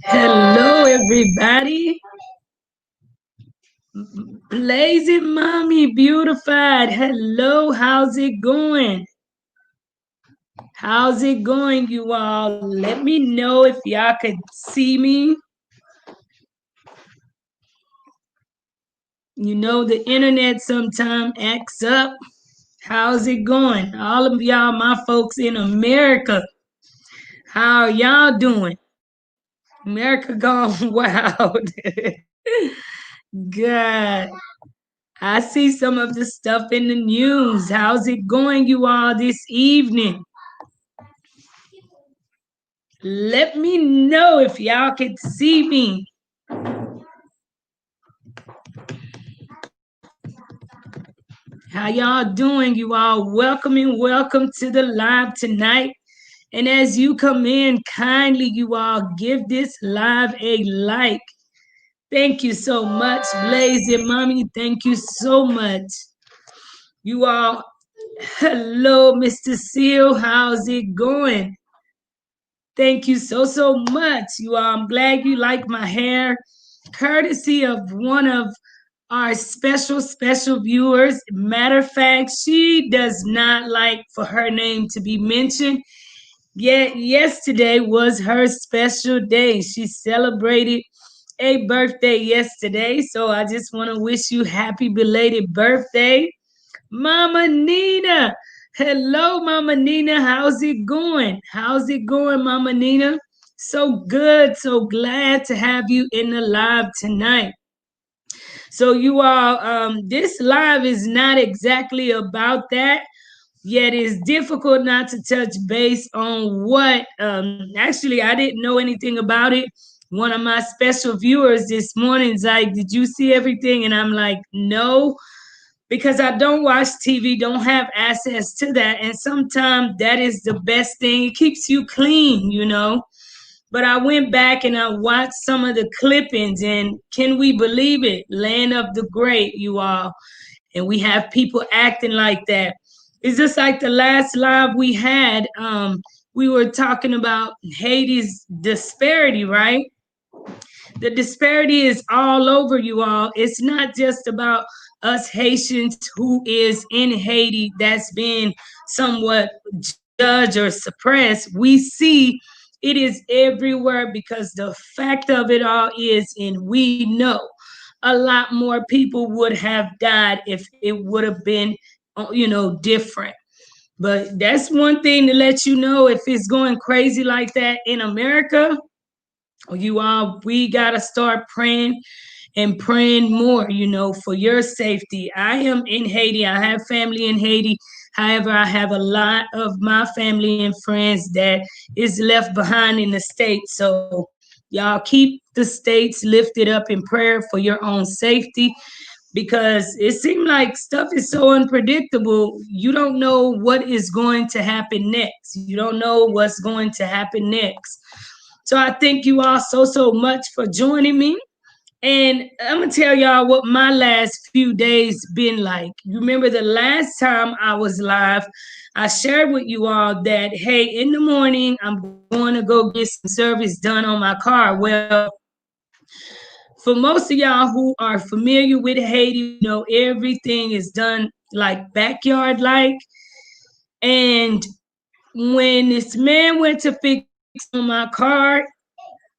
Hello, everybody. Blazing Mommy Beautified. Hello, how's it going? How's it going, you all? Let me know if y'all could see me. You know, the internet sometimes acts up. How's it going? All of y'all, my folks in America, how are y'all doing? America gone wild. God. I see some of the stuff in the news. How's it going, you all, this evening? Let me know if y'all can see me. How y'all doing, you all? Welcome and welcome to the live tonight. And as you come in, kindly, you all, give this live a like. Thank you so much, Blazing Mommy. Thank you so much. You all, hello, Mr. Seal. How's it going? Thank you so much. You all, I'm glad you like my hair. Courtesy of one of our special viewers. Matter of fact, she does not like for her name to be mentioned. Yet yesterday was her special day. She celebrated a birthday yesterday. So I just want to wish you happy belated birthday, Mama Nina. Hello, Mama Nina. How's it going? How's it going, Mama Nina? So good. So glad to have you in the live tonight. So you all, this live is not exactly about that. Yet it's difficult not to touch base on what. Actually, I didn't know anything about it. One of my special viewers this morning is like, "Did you see everything?" And I'm like, "No." Because I don't watch TV, don't have access to that. And sometimes that is the best thing. It keeps you clean, you know. But I went back and I watched some of the clippings, and can we believe it? Land of the great, you all. And we have people acting like that. It's just like the last live we had. We were talking about Haiti's disparity, right? The disparity is all over, you all. It's not just about us Haitians who is in Haiti that's being somewhat judged or suppressed. We see it is everywhere because the fact of it all is, and we know a lot more people would have died if it would have been, different. But that's one thing to let you know, if it's going crazy like that in America, you all, we got to start praying and praying more, for your safety. I am in Haiti. I have family in Haiti. However, I have a lot of my family and friends that is left behind in the States. So y'all keep the states lifted up in prayer for your own safety, because it seems like stuff is so unpredictable. You don't know what is going to happen next. You don't know what's going to happen next. So I thank you all so much for joining me. And I'm gonna tell y'all what my last few days been like. You remember the last time I was live, I shared with you all that, hey, in the morning I'm going to go get some service done on my car. Well, for most of y'all who are familiar with Haiti, everything is done like backyard like. And when this man went to fix on my car,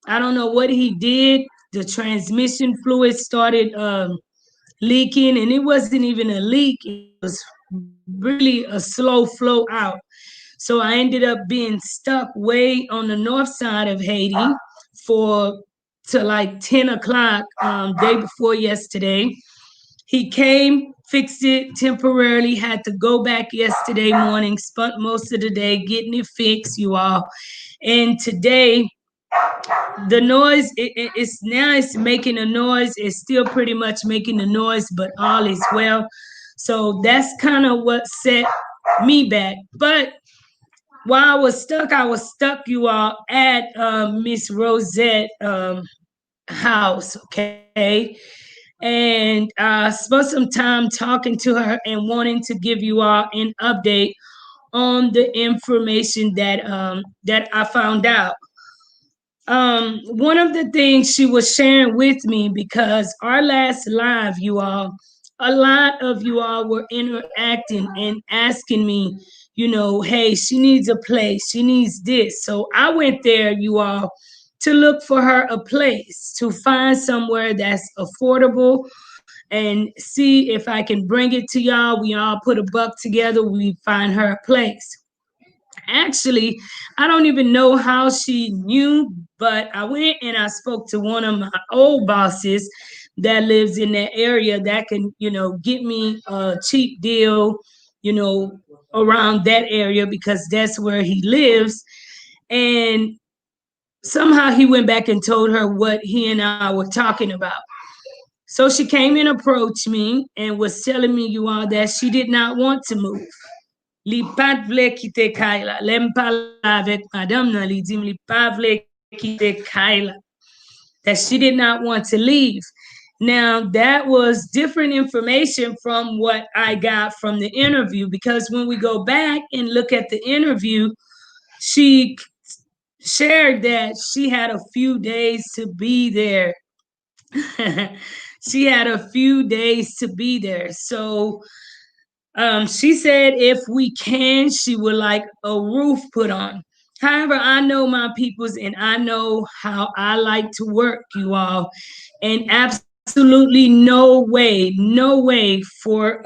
I don't know what he did. The transmission fluid started leaking, and it wasn't even a leak. It was really a slow flow out. So I ended up being stuck way on the north side of Haiti for to like 10 o'clock day before yesterday. He came, fixed it temporarily, had to go back yesterday morning, spent most of the day getting it fixed, you all. And today the noise, it's now it's making a noise. It's still pretty much making the noise, but all is well. So that's kind of what set me back. But while I was stuck, you all, at Miss Rosette house, okay? and spent some time talking to her and wanting to give you all an update on the information that I found out. One of the things she was sharing with me, because our last live, you all, a lot of you all were interacting and asking me, hey, she needs a place, she needs this. So I went there, you all, to look for her a place, to find somewhere that's affordable and see if I can bring it to y'all. We all put a buck together, we find her a place. Actually, I don't even know how she knew, but I went and I spoke to one of my old bosses that lives in that area that can, get me a cheap deal, you know, around that area because that's where he lives. And somehow he went back and told her what he and I were talking about. So she came and approached me and was telling me, you all, that she did not want to move. Li pat vle kite Kaila. Lem pala avek madame nan, li di li pa vle kite Kaila. That she did not want to leave. Now, that was different information from what I got from the interview, because when we go back and look at the interview, she shared that she had a few days to be there. She had a few days to be there. So she said if we can, she would like a roof put on. However, I know my peoples and I know how I like to work, you all, and absolutely no way for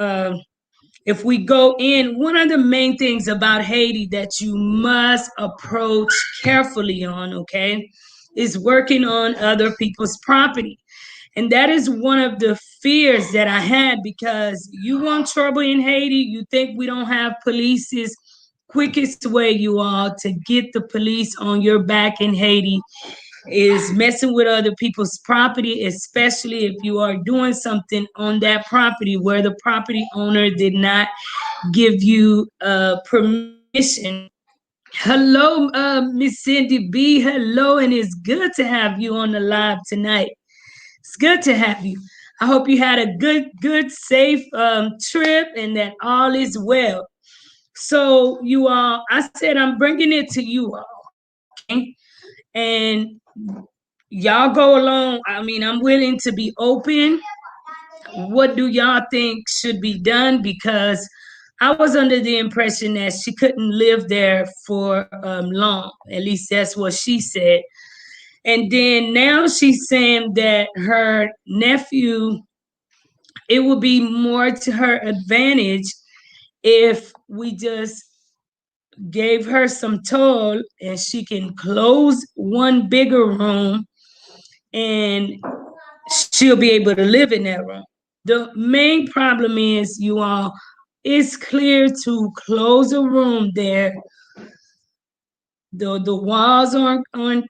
if we go in. One of the main things about Haiti that you must approach carefully on, okay, is working on other people's property. And that is one of the fears that I had, because you want trouble in Haiti, you think we don't have police's. Quickest way, you all, to get the police on your back in Haiti is messing with other people's property, especially if you are doing something on that property where the property owner did not give you permission. Hello, Miss Cindy B. Hello, and it's good to have you on the live tonight. It's good to have you. I hope you had a good, safe trip and that all is well. So, you all, I said I'm bringing it to you all, okay? And y'all go along. I mean, I'm willing to be open. What do y'all think should be done? Because I was under the impression that she couldn't live there for long. At least that's what she said. And then now she's saying that her nephew, it would be more to her advantage if we just gave her some toll and she can close one bigger room and she'll be able to live in that room. The main problem is, you all, it's clear to close a room there. The walls aren't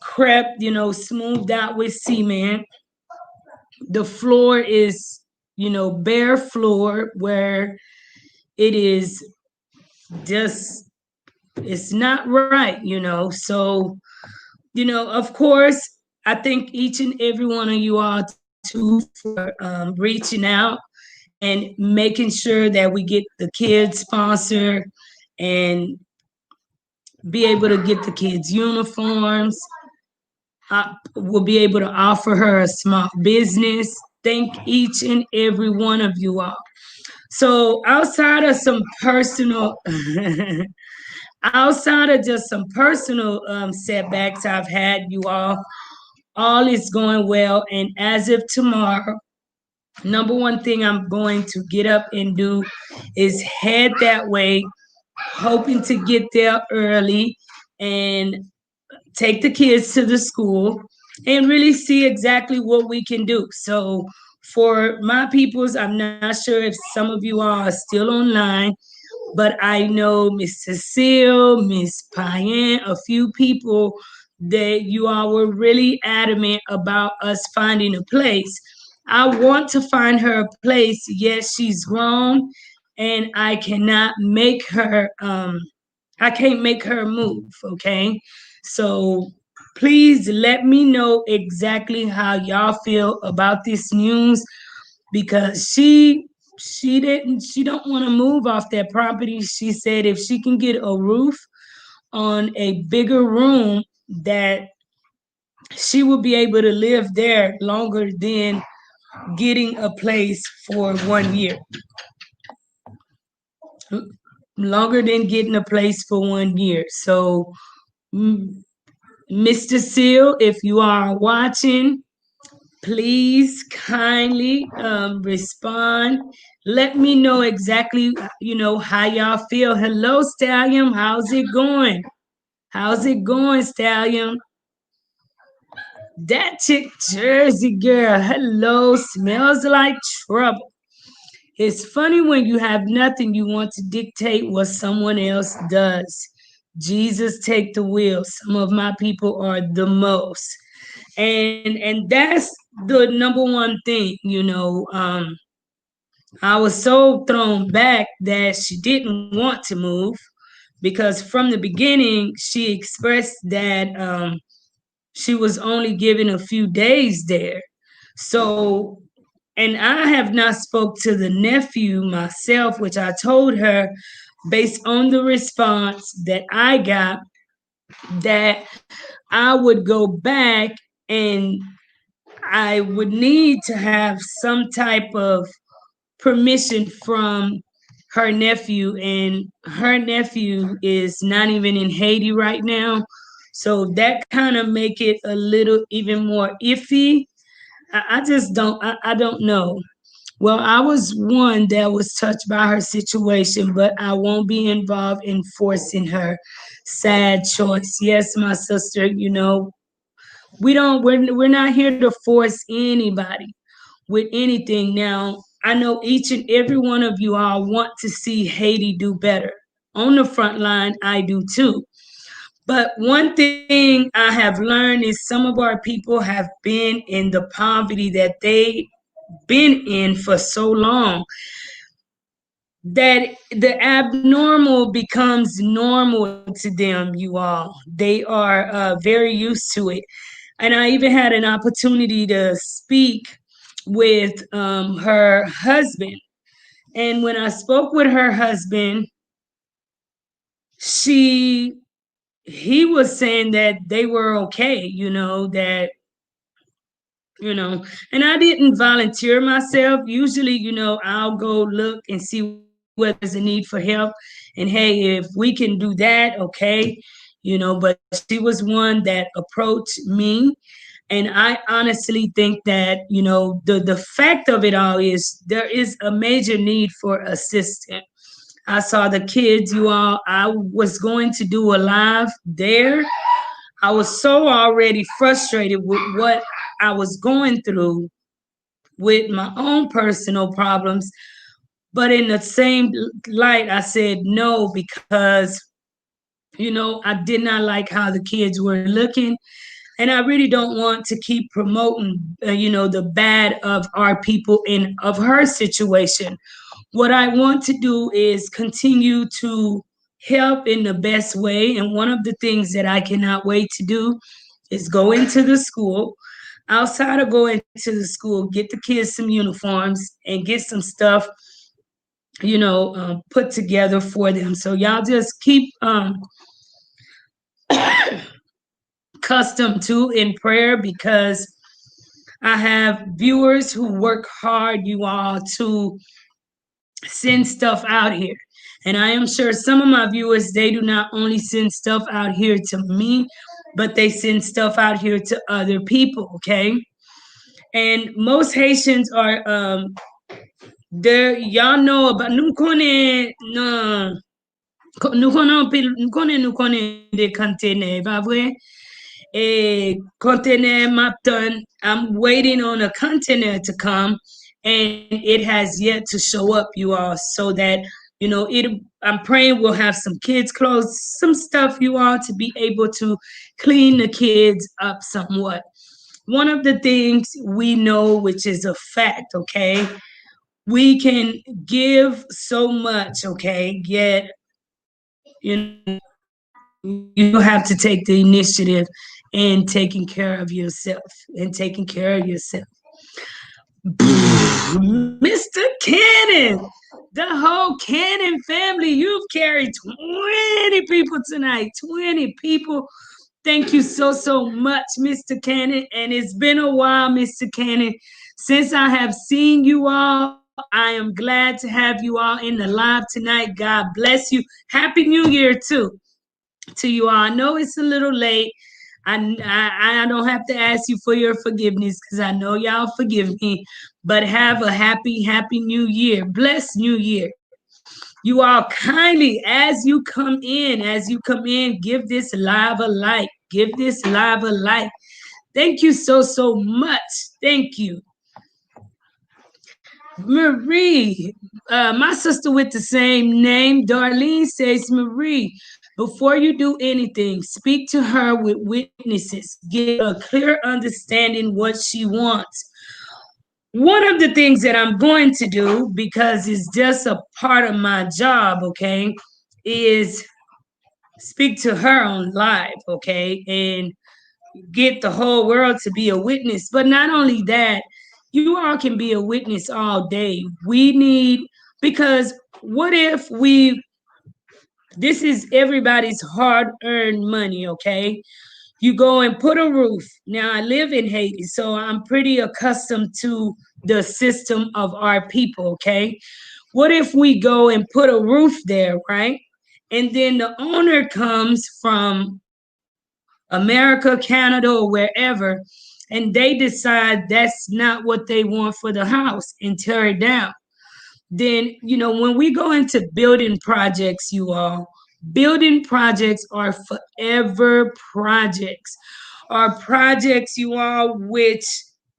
crept, smoothed out with cement. The floor is, bare floor where it is just, it's not right, So, of course, I thank each and every one of you all too for reaching out and making sure that we get the kids sponsored and be able to get the kids uniforms. We'll be able to offer her a small business. Thank each and every one of you all. So outside of some personal, outside of just some personal setbacks I've had, you all is going well. And as of tomorrow, number one thing I'm going to get up and do is head that way, hoping to get there early and take the kids to the school and really see exactly what we can do. So for my peoples, I'm not sure if some of you all are still online, but I know Miss Cecile, Miss Payan, a few people that you all were really adamant about us finding a place. I want to find her a place. Yes, she's grown, and I can't make her move. Okay, so Please let me know exactly how y'all feel about this news, because she don't want to move off that property. She said if she can get a roof on a bigger room, that she will be able to live there longer than getting a place for 1 year. Longer than getting a place for 1 year. So, Mr. Seal, if you are watching, please kindly respond. Let me know exactly, how y'all feel. Hello, Stallion. How's it going? How's it going, Stallion? That chick Jersey girl. Hello, smells like trouble. It's funny when you have nothing, you want to dictate what someone else does. Jesus, take the wheel. Some of my people are the most. And that's the number one thing. I was so thrown back that she didn't want to move, because from the beginning she expressed that she was only given a few days there. So, and I have not spoke to the nephew myself, which I told her based on the response that I got, that I would go back and I would need to have some type of permission from her nephew, and her nephew is not even in Haiti right now. So that kind of make it a little even more iffy. I just I don't know. Well, I was one that was touched by her situation, but I won't be involved in forcing her. Sad choice. Yes, my sister, we're not here to force anybody with anything. Now, I know each and every one of you all want to see Haiti do better. On the front line, I do too. But one thing I have learned is some of our people have been in the poverty that they been in for so long that the abnormal becomes normal to them, you all. They are very used to it. And I even had an opportunity to speak with her husband. And when I spoke with her husband, she he was saying that they were okay, that and I didn't volunteer myself. Usually, I'll go look and see whether there's a need for help. And hey, if we can do that, okay. But she was one that approached me. And I honestly think that, the fact of it all is there is a major need for assistance. I saw the kids, you all. I was going to do a live there. I was so already frustrated with what I was going through with my own personal problems. But in the same light, I said no, because, I did not like how the kids were looking. And I really don't want to keep promoting, the bad of our people and of her situation. What I want to do is continue to help in the best way. And one of the things that I cannot wait to do is go into the school. Outside of going to the school, get the kids some uniforms and get some stuff, put together for them. So y'all just keep custom to in prayer, because I have viewers who work hard, you all, to send stuff out here. And I am sure some of my viewers, they do not only send stuff out here to me, but they send stuff out here to other people, okay? And most Haitians are there, y'all know about nous connaît no nous connaît des containers, pas vrai? A container Mapton. I'm waiting on a container to come, and it has yet to show up, you all, so that it. I'm praying we'll have some kids' clothes, some stuff, you all, to be able to clean the kids up somewhat. One of the things we know, which is a fact, okay, we can give so much, okay, yet you have to take the initiative and taking care of yourself and taking care of yourself. Mr. Cannon, the whole Cannon family, you've carried 20 people tonight. 20 people. Thank you so much, Mr. Cannon. And it's been a while, Mr. Cannon, since I have seen you all. I am glad to have you all in the live tonight. God bless you. Happy New Year, too, to you all. I know it's a little late. I don't have to ask you for your forgiveness because I know y'all forgive me. But have a happy New Year. Blessed New Year. You all kindly, as you come in, give this live a like. Give this live a like. Thank you so much. Thank you. Marie, my sister with the same name, Darlene, says, Marie, before you do anything, speak to her with witnesses. Get a clear understanding what she wants. One of the things that I'm going to do, because it's just a part of my job, okay, is speak to her on live, okay, and get the whole world to be a witness. But not only that, you all can be a witness all day. We need, because what if this is everybody's hard earned money, okay? You go and put a roof. Now, I live in Haiti, so I'm pretty accustomed to the system of our people, okay? What if we go and put a roof there, right? And then the owner comes from America, Canada, or wherever, and they decide that's not what they want for the house and tear it down. Then, when we go into building projects, you all, building projects are forever projects, are projects, you all, which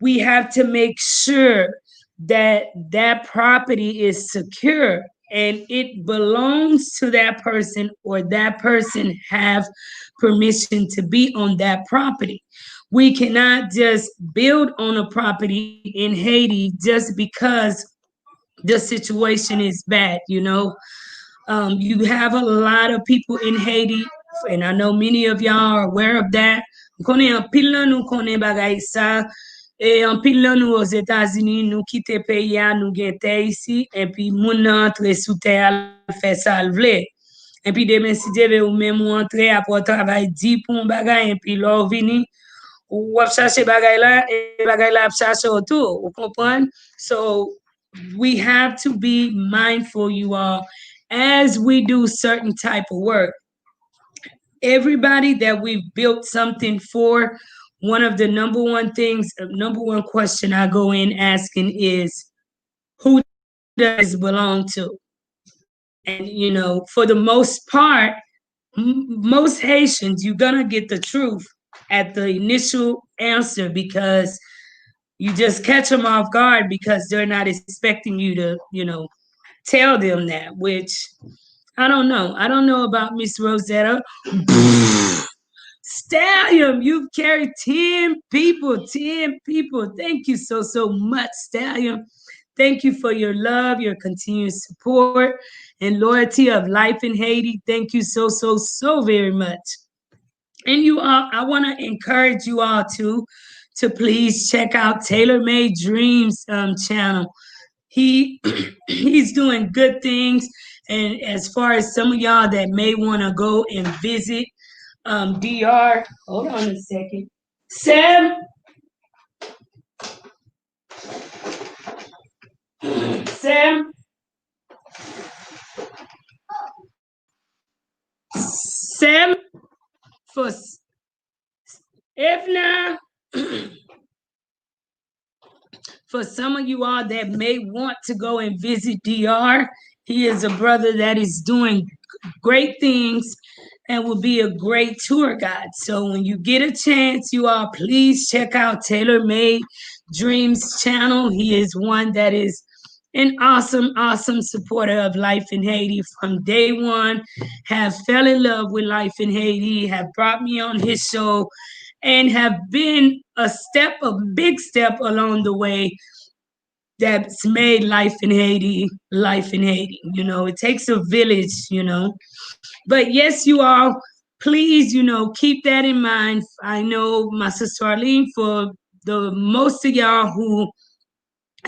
we have to make sure that that property is secure and it belongs to that person, or that person have permission to be on that property. We cannot just build on a property in Haiti just because the situation is bad. You have a lot of people in Haiti, and I know many of y'all are aware of that. Konen an pil nan nou konen bagay sa, e an pil nan nou os Etats-Unis, nou kite peyi ya, nou gen te isi, et puis moun nan entre sou te al fe sa l vle. Et puis demen si Dieu veut ou même ou entre apre travay di pou un bagay, et puis lor vini, ou ap chache bagay la, et bagay la ap chache otou, ou kompren? So, we have to be mindful, you all, as we do certain type of work. Everybody that we've built something for, one of the number one question I go in asking is, who does this belong to? And, for the most part, most Haitians, you're going to get the truth at the initial answer, because you just catch them off guard because they're not expecting you to, tell them that, which I don't know. I don't know about Miss Rosetta. Stallion, you've carried 10 people, 10 people. Thank you so much, Stallion. Thank you for your love, your continued support, and loyalty of Life in Haiti. Thank you so very much. And you all, I want to encourage you all to please check out Taylor Made Dreams channel. He's doing good things. And as far as some of y'all that may want to go and visit DR, hold on a second. Sam, Sam, Sam, for Evna, for some of you all that may want to go and visit DR, he is a brother that is doing great things and will be a great tour guide. So when you get a chance, you all please check out Taylor Made Dreams channel. He is one that is an awesome supporter of Life in Haiti from day one, have fell in love with Life in Haiti, have brought me on his show, and have been a big step along the way that's made Life in Haiti. It takes a village. But yes, you all, please, keep that in mind. I know my sister Arlene, for the most of y'all who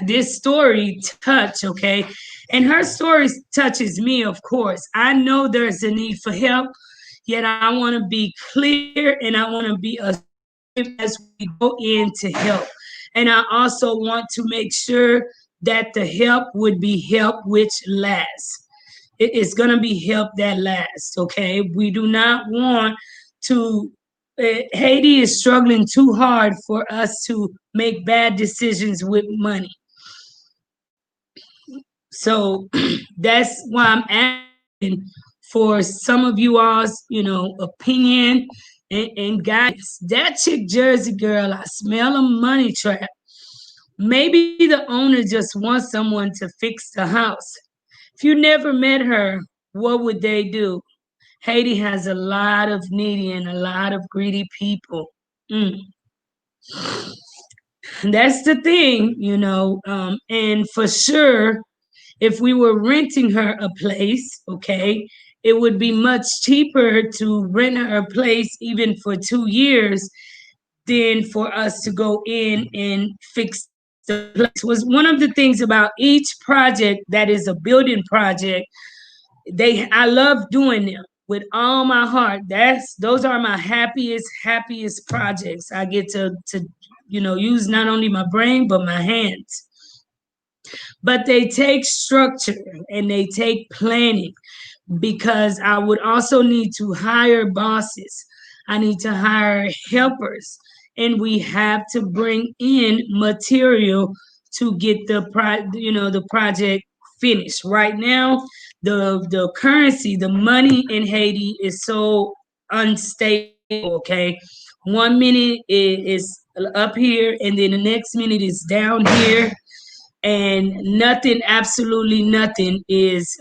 this story touch, okay? And her story touches me, of course. I know there's a need for help, yet I want to be clear and I want to be assertive as we go in to help. And I also want to make sure that the help would be help which lasts. It is going to be help that lasts, okay? We do not want to. Haiti is struggling too hard for us to make bad decisions with money. So that's why I'm asking for some of you all's, opinion and guidance. That chick Jersey girl, I smell a money trap. Maybe the owner just wants someone to fix the house. If you never met her, what would they do? Haiti has a lot of needy and a lot of greedy people. Mm. That's the thing, and for sure, if we were renting her a place, okay, it would be much cheaper to rent her a place even for 2 years than for us to go in and fix the place. Was one of the things about each project that is a building project, I love doing them with all my heart. Those are my happiest projects. I get to use not only my brain but my hands. But they take structure and they take planning, because I would also need to hire bosses. I need to hire helpers, and we have to bring in material to get the project finished. Right now, the currency, the money in Haiti is so unstable. Okay, 1 minute is up here, and then the next minute is down here, and nothing, absolutely nothing is.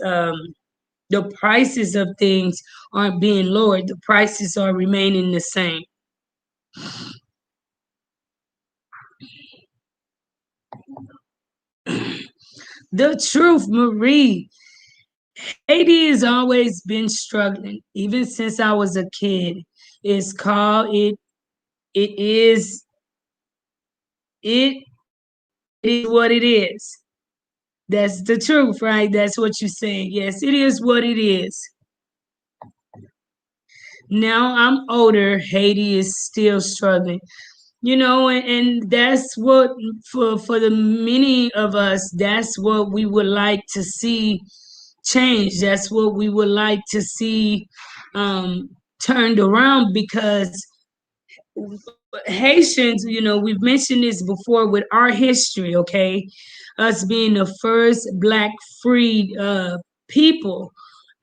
The prices of things aren't being lowered. The prices are remaining the same. The truth, Marie, Haiti has always been struggling, even since I was a kid. It's called it. It is. It is what it is. That's the truth, right? That's what you're saying. Yes, it is what it is. Now I'm older. Haiti is still struggling. And that's what, for the many of us, that's what we would like to see change. That's what we would like to see turned around, because Haitians, we've mentioned this before with our history, okay? Us being the first black freed people,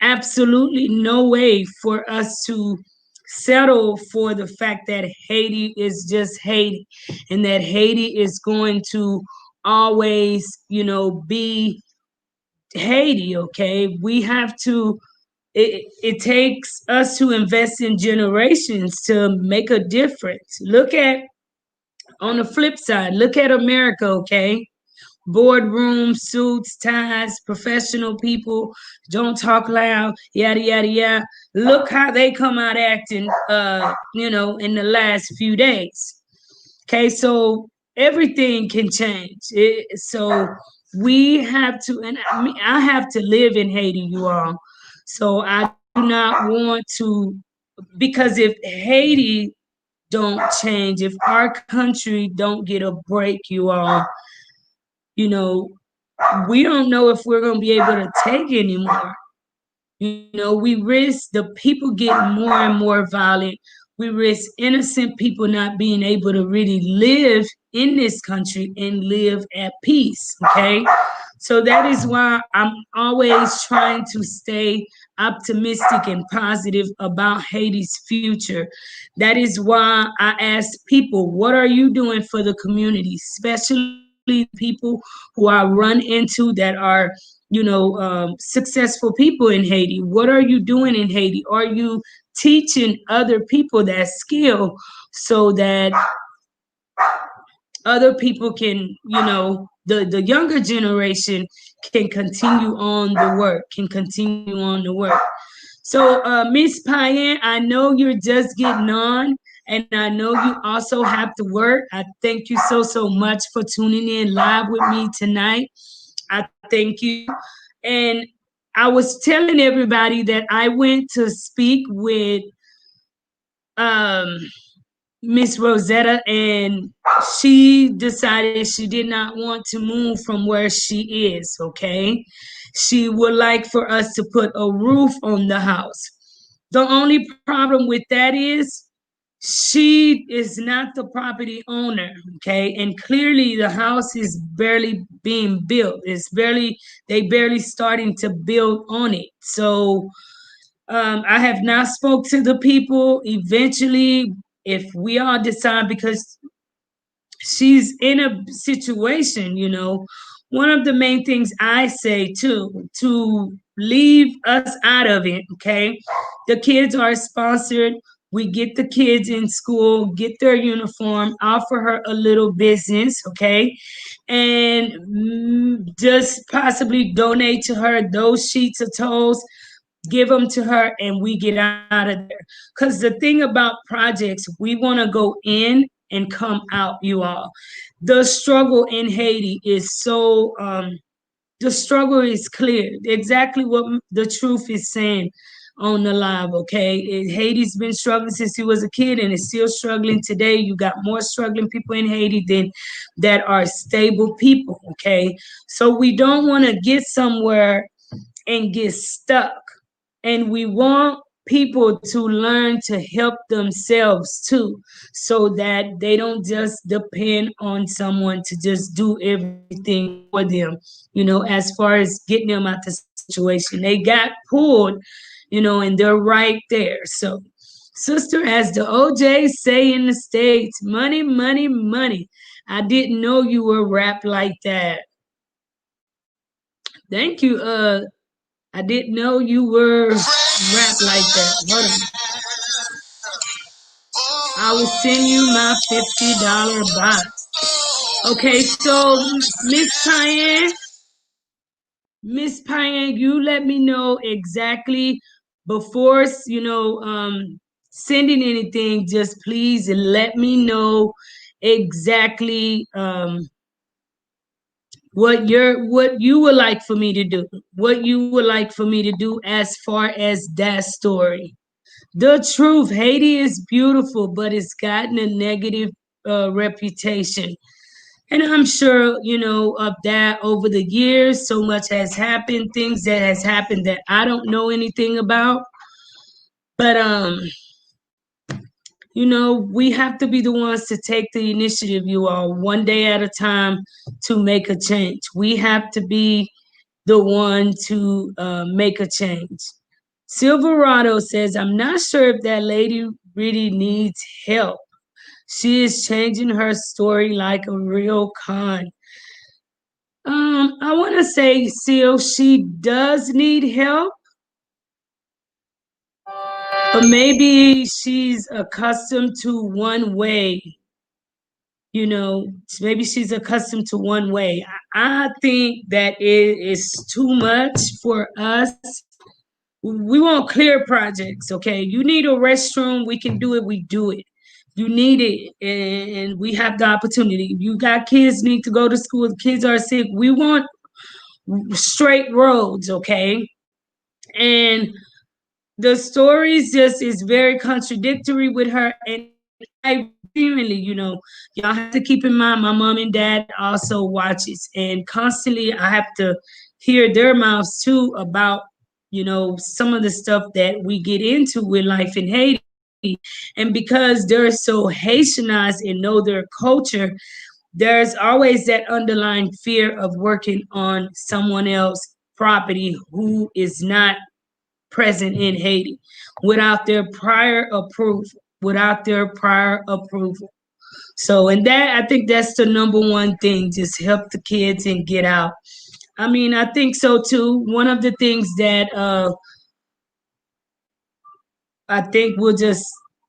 absolutely no way for us to settle for the fact that Haiti is just Haiti, and that Haiti is going to always, be Haiti, okay? We have to, it takes us to invest in generations to make a difference. Look at, on the flip side, look at America, okay? Boardroom, suits, ties, professional people, don't talk loud, yada, yada, yada. Look how they come out acting, in the last few days. Okay, so everything can change. So we have to, and I have to live in Haiti, you all. So I do not want to, because if Haiti don't change, if our country don't get a break, you all, you know, we don't know if we're going to be able to take anymore. We risk the people getting more and more violent. We risk innocent people not being able to really live in this country and live at peace. Okay. So that is why I'm always trying to stay optimistic and positive about Haiti's future. That is why I ask people, what are you doing for the community, especially people who I run into that are successful people in Haiti? What are you doing in Haiti? Are you teaching other people that skill so that other people can, the younger generation can continue on the work, can continue on the work? So, Miss Payan, I know you're just getting on, and I know you also have to work. I thank you so much for tuning in live with me tonight. I thank you. And I was telling everybody that I went to speak with um, Miss Rosetta, and she decided she did not want to move from where she is. Okay, she would like for us to put a roof on the house. The only problem with that is she is not the property owner. Okay, and clearly the house is barely being built. It's barely they barely starting to build on it. So I have not spoke to the people. Eventually, if we all decide, because she's in a situation, one of the main things I say too, to leave us out of it, okay? The kids are sponsored. We get the kids in school, get their uniform, offer her a little business, okay? And just possibly donate to her those sheets of toes, give them to her, and we get out of there. Because the thing about projects, we want to go in and come out, you all. The struggle in Haiti is the struggle is clear, exactly what the truth is saying on the live, okay? Haiti's been struggling since he was a kid, and is still struggling today. You got more struggling people in Haiti than that are stable people, okay? So we don't want to get somewhere and get stuck. And we want people to learn to help themselves too, so that they don't just depend on someone to just do everything for them, as far as getting them out the situation. They got pulled, and they're right there. So, sister, as the OJ say in the States, money, money, money. I didn't know you were rap like that. Thank you. I didn't know you were rap like that. Hold on. I will send you my $50 box. Okay, so Miss Payne, you let me know exactly before sending anything. Just please let me know exactly what you would like for me to do. What you would like for me to do as far as that story. The truth, Haiti is beautiful, but it's gotten a negative reputation. And I'm sure, of that over the years, so much has happened, things that has happened that I don't know anything about. But we have to be the ones to take the initiative, you all, one day at a time, to make a change. We have to be the one to make a change. Silverado says, I'm not sure if that lady really needs help. She is changing her story like a real con. I want to say, Seal, she does need help, but maybe she's accustomed to one way. Maybe she's accustomed to one way. I think that it is too much for us. We want clear projects, okay? You need a restroom, we can do it, we do it. You need it, and we have the opportunity. You got kids need to go to school, the kids are sick. We want straight roads, okay? And the stories just is very contradictory with her. And I genuinely, y'all have to keep in mind, my mom and dad also watches, and constantly I have to hear their mouths too about some of the stuff that we get into with life in Haiti. And because they're so Haitianized and know their culture, there's always that underlying fear of working on someone else's property who is not present in Haiti without their prior approval. Without their prior approval. So, and that, I think that's the number one thing, just help the kids and get out. I mean, I think so too. One of the things that I think we'll just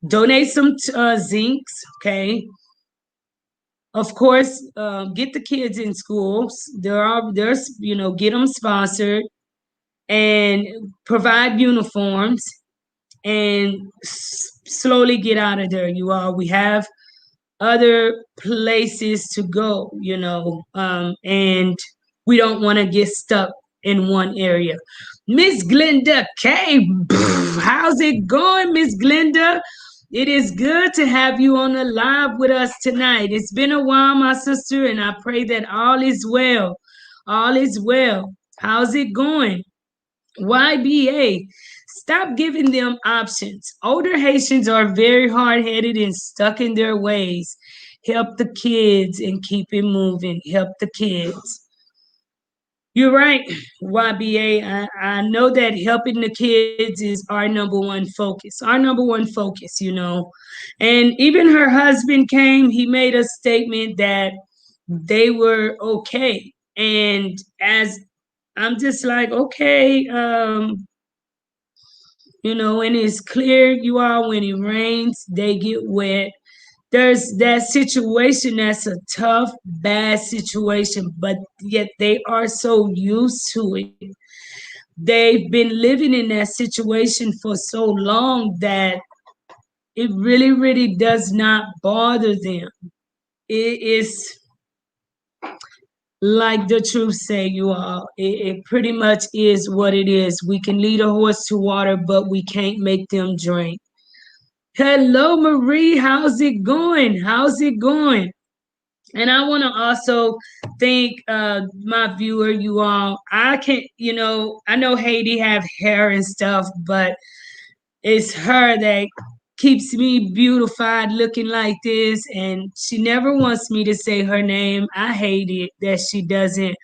donate some zincs, okay? Of course, get the kids in schools. There's, get them sponsored. and provide uniforms and slowly get out of there. You all, we have other places to go, and we don't want to get stuck in one area. Miss Glenda K, how's it going, Miss Glenda? It is good to have you on the live with us tonight. It's been a while, my sister, and I pray that all is well. All is well. How's it going? YBA, stop giving them options. Older Haitians are very hard headed and stuck in their ways. Help the kids and keep it moving. Help the kids. You're right, YBA. I know that helping the kids is our number one focus. Our number one focus. And even her husband came, he made a statement that they were okay. And as I'm just like, okay, and it's clear, you all, when it rains, they get wet. There's that situation that's a tough, bad situation, but yet they are so used to it. They've been living in that situation for so long that it really, really does not bother them. It is like the truth say, you all. It pretty much is what it is. We can lead a horse to water, but we can't make them drink. Hello, Marie. How's it going? How's it going? And I want to also thank my viewer, you all. I can, I know Haiti have hair and stuff, but it's her that keeps me beautified looking like this. And she never wants me to say her name. I hate it that she doesn't.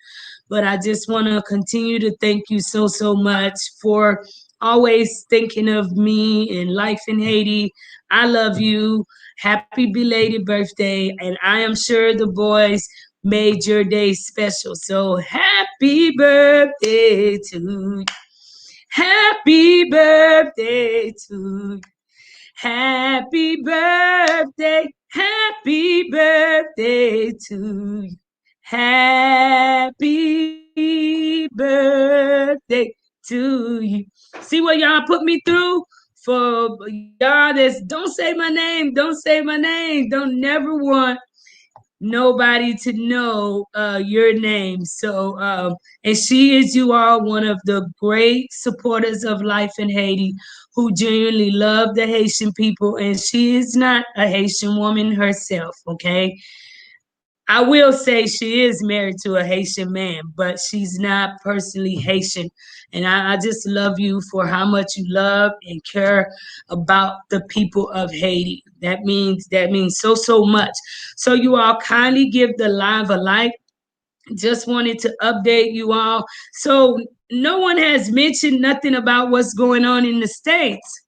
But I just want to continue to thank you so, so much for always thinking of me and life in Haiti. I love you. Happy belated birthday. And I am sure the boys made your day special. So happy birthday to you. Happy birthday to you. Happy birthday. Happy birthday to you. Happy birthday to you. See what y'all put me through? For y'all that's don't say my name, don't say my name, don't never want nobody to know your name. So, and she is, you all, one of the great supporters of life in Haiti who genuinely love the Haitian people. And she is not a Haitian woman herself, okay? I will say she is married to a Haitian man, but she's not personally Haitian. And I just love you for how much you love and care about the people of Haiti. That means so, so much. So you all kindly give the live a like. Just wanted to update you all. So no one has mentioned nothing about what's going on in the States.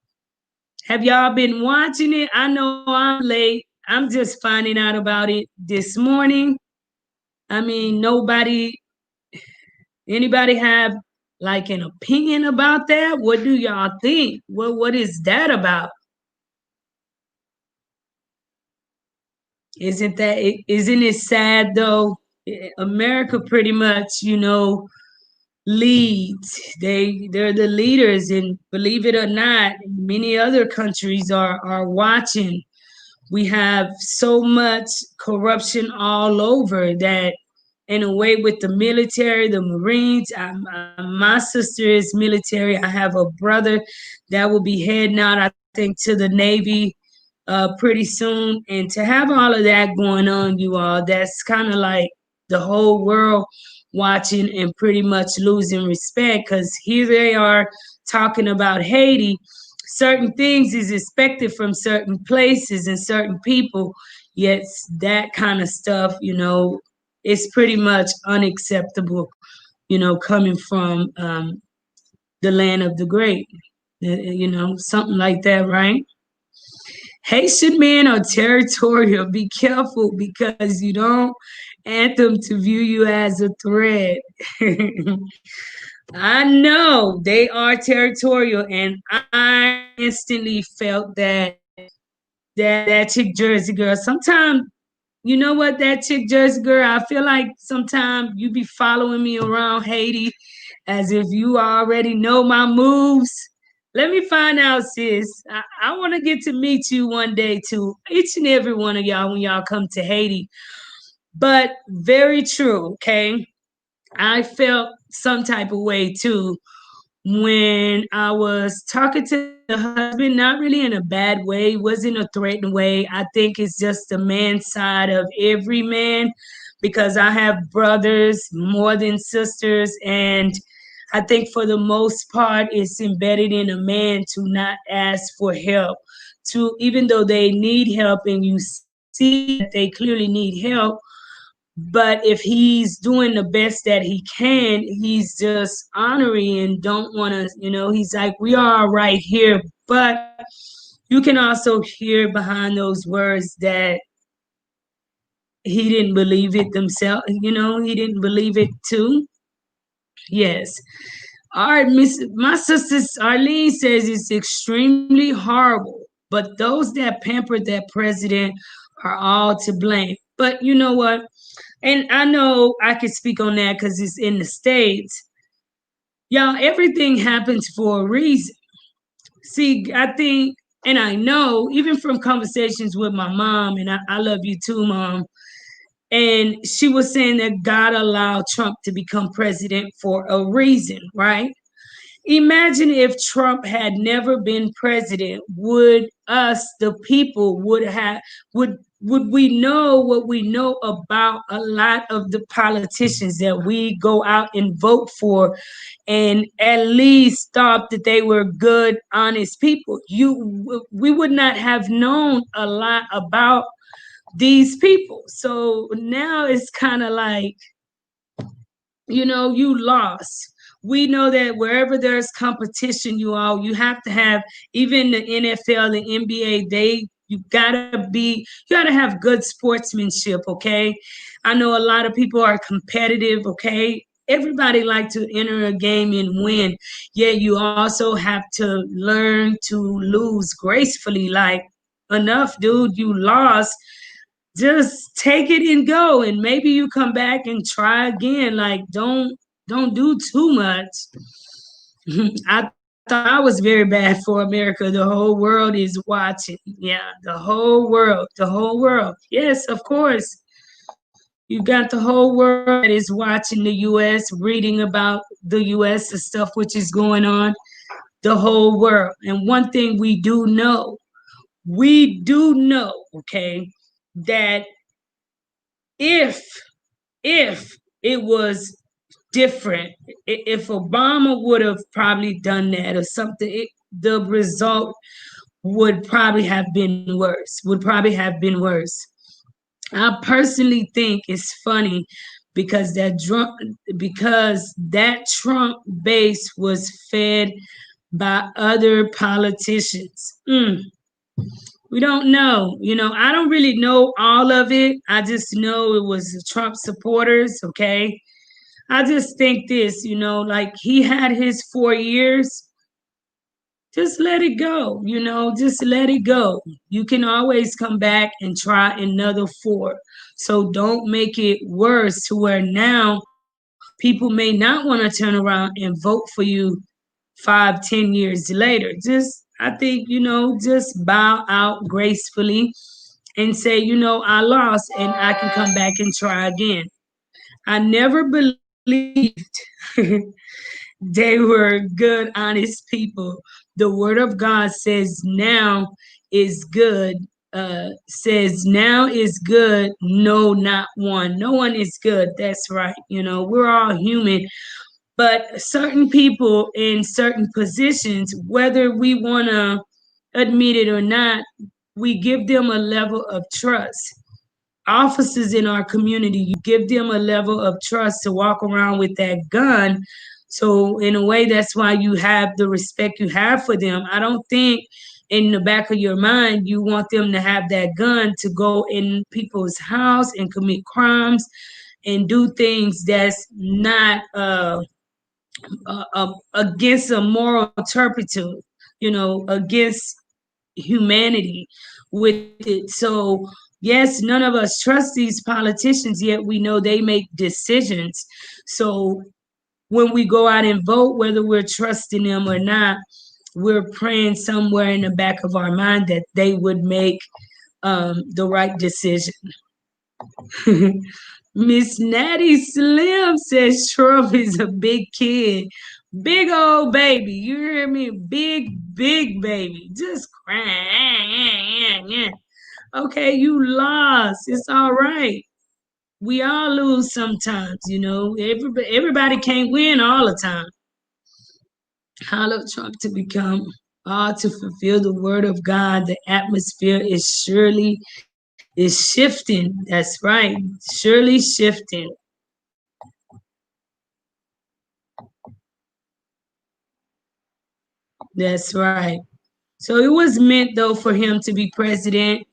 Have y'all been watching it? I know I'm late. I'm just finding out about it this morning. I mean, anybody have like an opinion about that? What do y'all think? What is that about? Isn't it sad though? America pretty much, leads. They're the leaders, and believe it or not, many other countries are watching. We have so much corruption all over that, in a way, with the military, the Marines. My sister is military. I have a brother that will be heading out, I think, to the Navy pretty soon. And to have all of that going on, you all, that's kind of like the whole world watching and pretty much losing respect, because here they are talking about Haiti. Certain things is expected from certain places and certain people, yet that kind of stuff, it's pretty much unacceptable, coming from the land of the great, something like that, right? Haitian men are territorial. Be careful because you don't want them to view you as a threat. I know they are territorial, and I instantly felt that chick Jersey girl. Sometimes, you know what, that chick Jersey girl, I feel like sometimes you be following me around Haiti, as if you already know my moves. Let me find out, sis. I want to get to meet you one day too. Each and every one of y'all when y'all come to Haiti. But very true, okay? I felt some type of way too when I was talking to the husband, not really in a bad way, wasn't a threatening way. I think it's just the man side of every man because I have brothers more than sisters. And I think for the most part, it's embedded in a man to not ask for help. To even though they need help and you see that they clearly need help, but if he's doing the best that he can, he's just honoring and don't want to, he's like, we are right here. But you can also hear behind those words that he didn't believe it themselves, he didn't believe it too. Yes. All right, Miss, my sister Arlene says it's extremely horrible, but those that pampered that president are all to blame. But you know what? And I know I can speak on that because it's in the States. Y'all, everything happens for a reason. See, I think, and I know, even from conversations with my mom, and I love you too, mom, and she was saying that God allowed Trump to become president for a reason, right? Imagine if Trump had never been president, would us, the people, would we know what we know about a lot of the politicians that we go out and vote for and at least thought that they were good, honest people? We would not have known a lot about these people. So now it's kind of like, you lost. We know that wherever there's competition, you have to have, even the NFL, the NBA, you gotta have good sportsmanship, okay? I know a lot of people are competitive, okay? Everybody like to enter a game and win. Yet you also have to learn to lose gracefully. Like, enough, dude, you lost, just take it and go, and maybe you come back and try again. Like, don't do too much. I thought I was very bad for America. The whole world is watching. Yeah, the whole world. Yes, of course. You got the whole world that is watching the US, reading about the US and stuff which is going on. The whole world. And one thing we do know, okay, that if if it was different, if Obama would have probably done that or something, the result would probably have been worse. Would probably have been worse. I personally think it's funny because that Trump base was fed by other politicians. We don't know. I don't really know all of it. I just know it was Trump supporters, okay? I just think this, like he had his 4 years. Just let it go, just let it go. You can always come back and try another four. So don't make it worse to where now people may not want to turn around and vote for you 5, 10 years later. I think, just bow out gracefully and say, I lost and I can come back and try again. I never believed they were good, honest people. The word of God says now is good, no, not one. No one is good. That's right. We're all human. But certain people in certain positions, whether we want to admit it or not, we give them a level of trust. Officers in our community, you give them a level of trust to walk around with that gun. So in a way, that's why you have the respect you have for them. I don't think in the back of your mind you want them to have that gun to go in people's house and commit crimes and do things that's not against a moral turpitude, against humanity with it. So yes, none of us trust these politicians, yet we know they make decisions. So when we go out and vote, whether we're trusting them or not, we're praying somewhere in the back of our mind that they would make the right decision. Miss Natty Slim says Trump is a big kid. Big old baby. You hear me? Big, big baby. Just crying. Okay, you lost. It's all right. We all lose sometimes, you know. Everybody can't win all the time. Hollow Trump to become all to fulfill the word of God. The atmosphere is shifting. That's right. Surely shifting. That's right. So it was meant though for him to be president.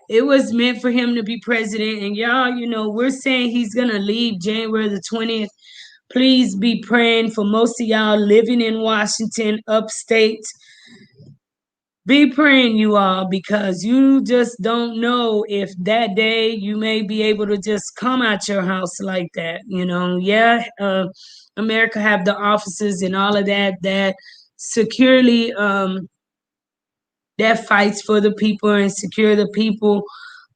It was meant for him to be president. And y'all, you know, we're saying he's gonna leave January the 20th. Please be praying for most of y'all living in Washington, upstate. Be praying, you all, because you just don't know if that day you may be able to just come out your house like that. You know, yeah, America have the offices and all of that securely that fights for the people and secure the people.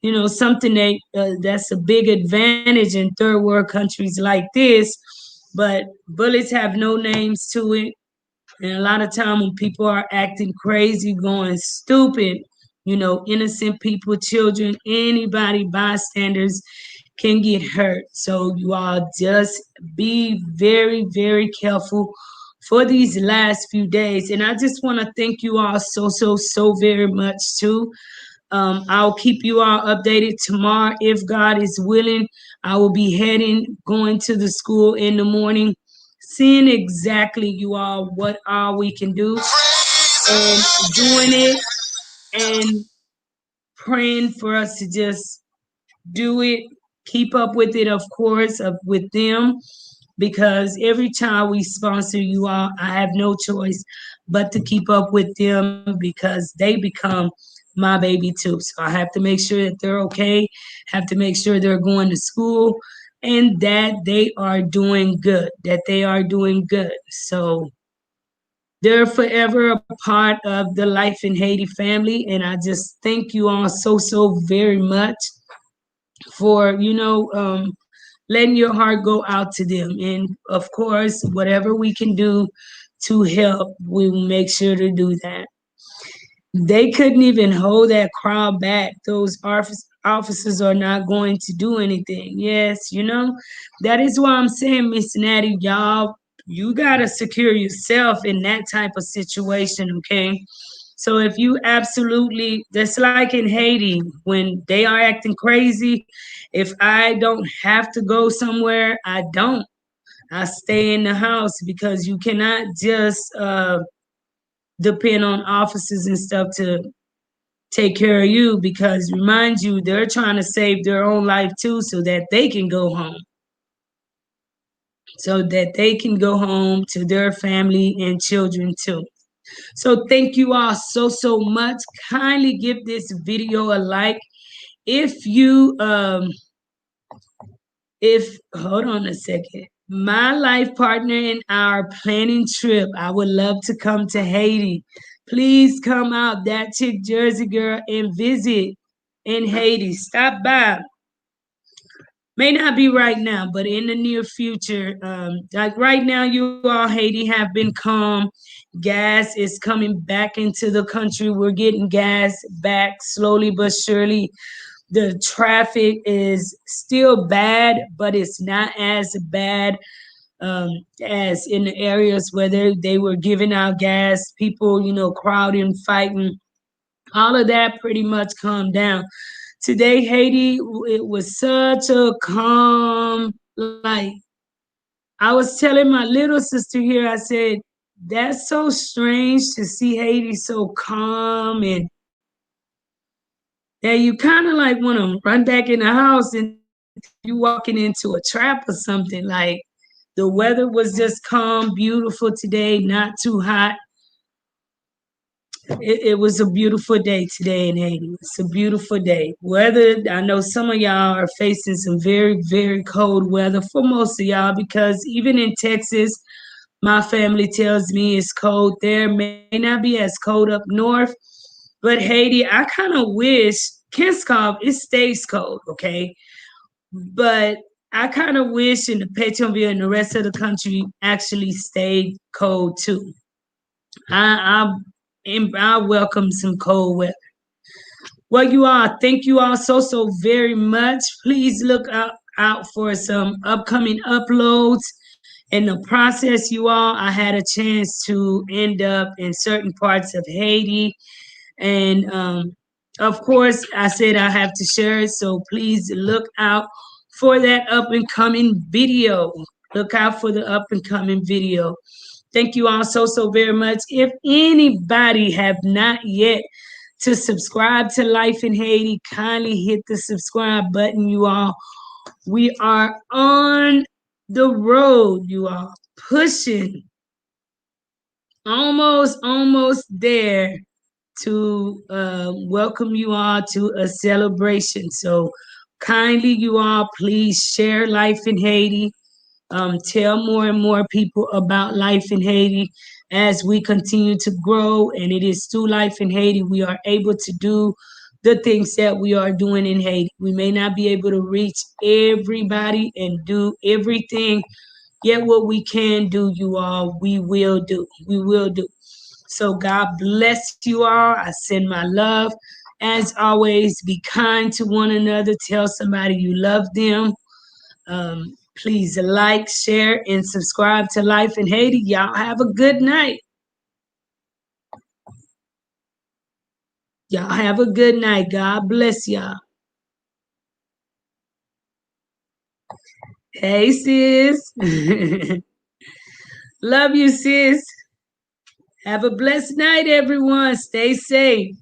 You know, something that's a big advantage in third world countries like this. But bullets have no names to it, and a lot of time when people are acting crazy, going stupid, you know, innocent people, children, anybody, bystanders can get hurt. So you all just be very, very careful for these last few days. And I just want to thank you all so very much too. I'll keep you all updated tomorrow. If God is willing, I will be going to the school in the morning, seeing exactly you all what all we can do and doing it and praying for us to just do it, keep up with it, of course, with them, because every time we sponsor you all, I have no choice but to keep up with them because they become my baby too. So I have to make sure that they're okay, have to make sure they're going to school and that they are doing good, that they are doing good. So they're forever a part of the Life in Haiti family. And I just thank you all so very much for, letting your heart go out to them. And of course, whatever we can do to help, we will make sure to do that. They couldn't even hold that crowd back. Those officers are not going to do anything. Yes, that is why I'm saying, Miss Natty, y'all, you gotta secure yourself in that type of situation, okay? So if you absolutely, that's like in Haiti, when they are acting crazy, if I don't have to go somewhere, I don't. I stay in the house because you cannot just depend on officers and stuff to take care of you, because remind you, they're trying to save their own life too so that they can go home. So that they can go home to their family and children too. So thank you all so much. Kindly give this video a like. If you if hold on a second. My life partner and I are planning trip. I would love to come to Haiti. Please come out, that chick Jersey girl, and visit in Haiti. Stop by. May not be right now, but in the near future. Like right now, you all, Haiti have been calm. Gas is coming back into the country. We're getting gas back slowly but surely. The traffic is still bad, but it's not as bad as in the areas where they were giving out gas. People, crowding, fighting. All of that pretty much calmed down. Today, Haiti, it was such a calm, like, I was telling my little sister here, I said, that's so strange to see Haiti so calm, and that you kind of like want to run back in the house and think you walking into a trap or something. Like, the weather was just calm, beautiful today, not too hot. It was a beautiful day today in Haiti. It's a beautiful day. Weather, I know some of y'all are facing some very, very cold weather for most of y'all because even in Texas, my family tells me it's cold there. May not be as cold up north, but Haiti, I kind of wish Kinskov, it stays cold, okay? But I kind of wish in the Pétionville and the rest of the country actually stayed cold too. I I welcome some cold weather. Well, you all, thank you all so very much. Please look out for some upcoming uploads. In the process, you all, I had a chance to end up in certain parts of Haiti, and of course, I said I have to share it. So please look out for that up and coming video. Look out for the up and coming video. Thank you all so very much. If anybody have not yet to subscribe to Life in Haiti, kindly hit the subscribe button, you all. We are on the road, you all, pushing almost there to welcome you all to a celebration. So kindly, you all, please share Life in Haiti. Tell more and more people about Life in Haiti as we continue to grow. And it is through Life in Haiti we are able to do the things that we are doing in Haiti. We may not be able to reach everybody and do everything, yet what we can do, you all, we will do. We will do. So God bless you all. I send my love. As always, be kind to one another. Tell somebody you love them. Please like, share, and subscribe to Life in Haiti. Y'all have a good night. Y'all have a good night. God bless y'all. Hey, sis. Love you, sis. Have a blessed night, everyone. Stay safe.